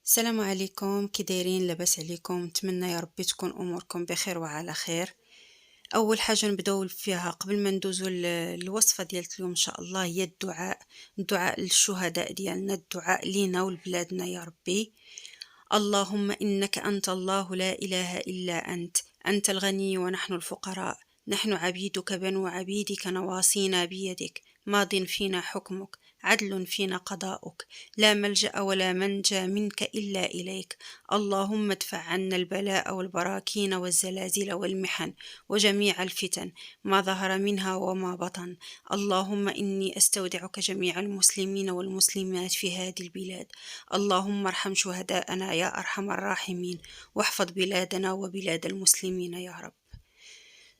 السلام عليكم، كي دايرين؟ لاباس عليكم؟ نتمنى يا ربي تكون اموركم بخير وعلى خير. اول حاجه نبداو فيها قبل ما ندوزو الوصفه ديال اليوم ان شاء الله هي الدعاء للشهداء ديالنا، الدعاء لينا ولبلادنا يا ربي. اللهم إنك أنت الله لا إله إلا أنت الغني ونحن الفقراء، نحن عبيدك بنو عبيدك نواصينا بيدك، ماض فينا حكمك، عدل فينا قضاؤك، لا ملجأ ولا منجى منك إلا إليك. اللهم ادفع عنا البلاء والبراكين والزلازل والمحن وجميع الفتن ما ظهر منها وما بطن. اللهم إني أستودعك جميع المسلمين والمسلمات في هذه البلاد. اللهم ارحم شهداءنا يا أرحم الراحمين، واحفظ بلادنا وبلاد المسلمين يا رب.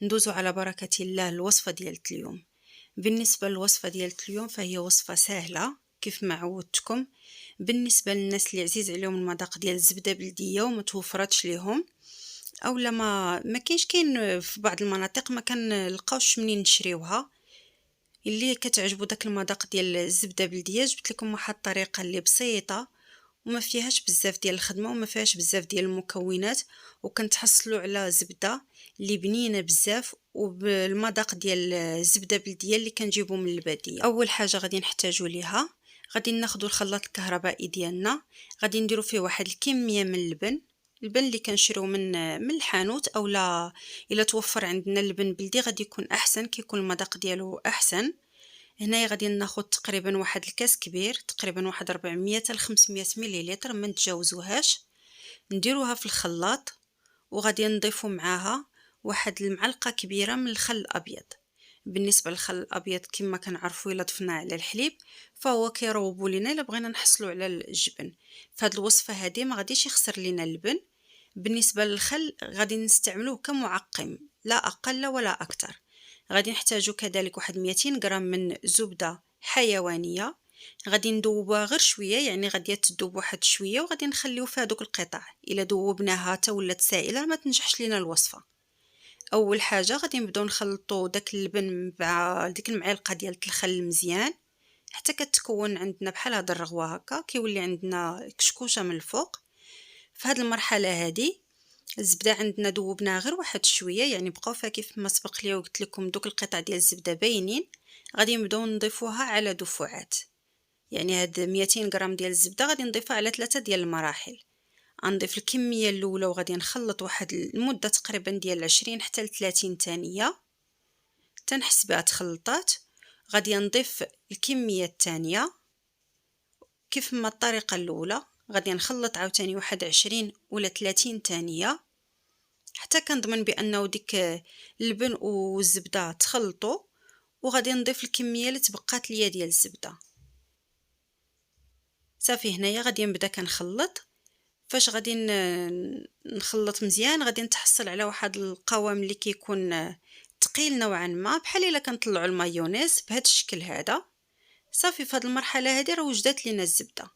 ندوزو على بركة الله الوصفة ديال اليوم. بالنسبة للوصفة ديال اليوم فهي وصفة سهلة كيف ما عودتكم. بالنسبة للناس اللي عزيز عليهم المذاق ديال الزبدة بلدية وما توفرتش ليهم، او ما كاين في بعض المناطق ما كنلقاوش منين نشريوها، اللي كتعجبو داك المذاق ديال الزبدة بلدية جبت لكم واحد الطريقة اللي بسيطة وما فيهاش بزاف ديال الخدمه وما فيهاش بزاف ديال المكونات، وكنتحصلوا على زبده اللي بنينه بزاف وبالمذاق ديال الزبده بلديه اللي كنجيبو من الباديه. اول حاجه غادي نحتاجوا ليها، غادي ناخذوا الخلاط الكهربائي ديالنا، غادي نديروا فيه واحد الكميه من اللبن اللي كنشريو من الحانوت، او لا الا توفر عندنا اللبن بلدي غادي يكون احسن، كيكون المذاق ديالو احسن. هنايا غادي ناخذ تقريبا واحد الكاس كبير، تقريبا واحد 400 ل 500 مليلتر، ما نتجاوزوهاش. نديروها في الخلاط وغادي نضيفوا معاها واحد المعلقه كبيره من الخل الابيض. بالنسبه للخل الابيض كما كنعرفوا الا ضفناه على الحليب فهو كيروبو لينا الا بغينا نحصلوا على الجبن. فهاد الوصفه هذه ما غاديش يخسر لينا اللبن. بالنسبه للخل غادي نستعملوه كمعقم لا اقل ولا اكثر. غادي نحتاجو كذلك واحد 200 غرام من زبدة حيوانية، غادي ندوبوها غير شوية، يعني غادي تذوب واحد شوية وغادي نخليو فيها دوك القطع. الا ذوبناها حتى ولات سائلة ما تنجحش لينا الوصفة. اول حاجة غادي نبداو نخلطوا داك اللبن مع ديك المعلقة ديال الخل مزيان حتى كتكون عندنا بحال هاد الرغوة هكا، كيولي عندنا كشكوشة من الفوق. في هاد المرحلة هذه الزبده عندنا ذوبناها غير واحد شويه، يعني بقاو فيها كيف ما سبق ليا وقلت لكم دوك القطع ديال الزبده باينين. غادي نبداو نضيفوها على دفعات، يعني هاد 200 غرام ديال الزبده غادي نضيفها على 3 ديال المراحل. غنضيف الكميه الاولى وغادي نخلط واحد المده تقريبا ديال 20 حتى ل 30 ثانيه تنحس بها تخلطات. غادي نضيف الكميه الثانيه كيف ما الطريقه الاولى، غادي نخلط عاوتاني واحد 20 ولا 30 ثانيه حتى كنضمن بانه ديك اللبن والزبده تخلطوا. وغادي نضيف الكميه اللي تبقات ليا ديال الزبده. صافي هنايا غادي نبدا كنخلط. فاش غادي نخلط مزيان غادي نتحصل على واحد القوام اللي كيكون ثقيل نوعا ما، بحال الا كنطلعوا المايونيز بهذا الشكل هذا. صافي في هذه المرحله هذه راه وجدات لينا الزبده.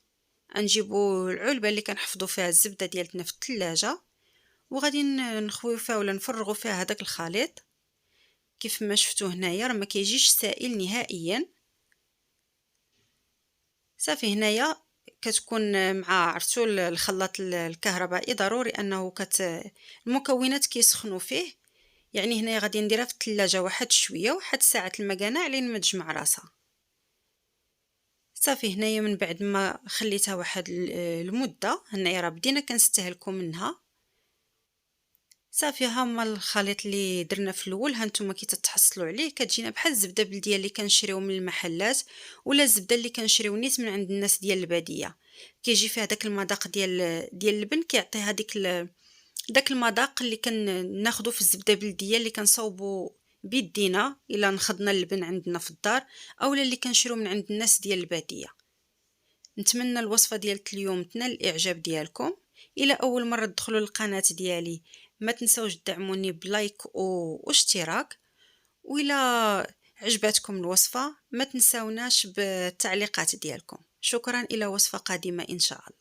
غنجيبوا العلبه اللي كنحفظوا فيها الزبده ديالتنا في الثلاجه وغادي نخويو فيها ولا نفرغوا فيها هذاك الخليط. كيف ما شفتوا هنايا راه ما كيجيش سائل نهائيا. صافي هنايا كتكون مع عرفتوا الخلاط الكهربائي ضروري انه المكونات كيسخنوا فيه. يعني هنايا غادي نديرها في الثلاجه واحد شويه، واحد ساعه المكانه علين ما تجمع راسها. صافي هنايا من بعد ما خليتها واحد المده، هنايا راه بدينا كنستهلكوا منها. صافي ها هما الخليط اللي درنا في الاول، ها نتوما كي تتحصلوا عليه كتجينا بحال الزبده بلديه اللي كنشريو من المحلات، ولا الزبده اللي كنشريو نيت من عند الناس ديال الباديه. كيجي فيها داك المذاق ديال اللبن، كيعطيها داك المذاق اللي كناخذوا في الزبده بلديه اللي كنصاوبوا بيدينا الا نخضنا اللبن عندنا في الدار، اولا اللي كنشريو من عند الناس ديال الباديه. نتمنى الوصفه ديال اليوم تنال الاعجاب ديالكم. الى اول مره تدخلوا للقناه ديالي ما تنسوش تدعموني بلايك واشتراك، وإلى عجبتكم الوصفة ما تنساوناش بالتعليقات ديالكم. شكرا، إلى وصفة قادمة إن شاء الله.